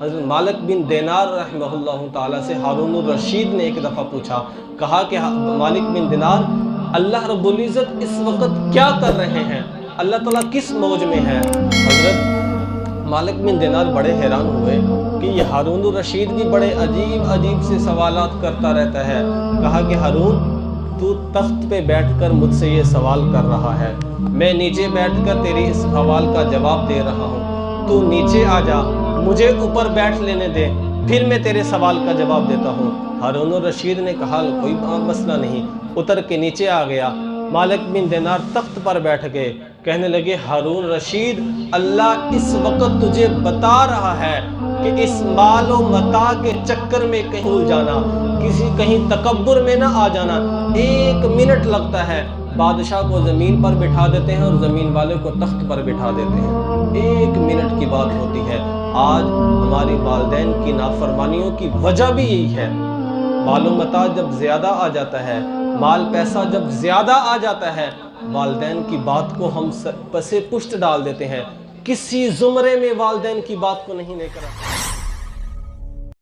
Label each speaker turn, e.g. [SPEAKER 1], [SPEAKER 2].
[SPEAKER 1] حضرت مالک بن دینار رحمہ تعالیٰ سے ہارون الرشید نے ایک دفعہ پوچھا، کہا کہ مالک بن دینار، اللہ رب العزت اس وقت کیا کر رہے ہیں؟ اللہ تعالیٰ کس موج میں ہے؟ حضرت مالک بن دینار بڑے حیران ہوئے کہ یہ ہارون الرشید بھی بڑے عجیب سے سوالات کرتا رہتا ہے۔ کہا کہ ہارون، تو تخت پہ بیٹھ کر مجھ سے یہ سوال کر رہا ہے، میں نیچے بیٹھ کر تیری اس سوال کا جواب دے رہا ہوں، تو نیچے آ جا، مجھے اوپر بیٹھ لینے دے، پھر میں تیرے سوال کا جواب دیتا ہوں۔ ہارون الرشید نے کہا کوئی مسئلہ نہیں، اتر کے نیچے آ گیا۔ مالک بن دینار تخت پر بیٹھ گئے، کہنے لگے ہارون رشید، اللہ اس وقت تجھے بتا رہا ہے کہ اس مال و متاع کے چکر میں کہیں بھول جانا، کہیں تکبر میں نہ آ جانا۔ 1 منٹ لگتا ہے، بادشاہ کو زمین پر بٹھا دیتے ہیں اور زمین والے کو تخت پر بٹھا دیتے ہیں۔ 1 منٹ کی بات ہوتی ہے۔ آج ہماری والدین کی نافرمانیوں کی وجہ بھی یہی ہے۔ مال و متاع جب زیادہ آ جاتا ہے، مال پیسہ جب زیادہ آ جاتا ہے، والدین کی بات کو ہم پسے پشت ڈال دیتے ہیں، کسی زمرے میں والدین کی بات کو نہیں لے کر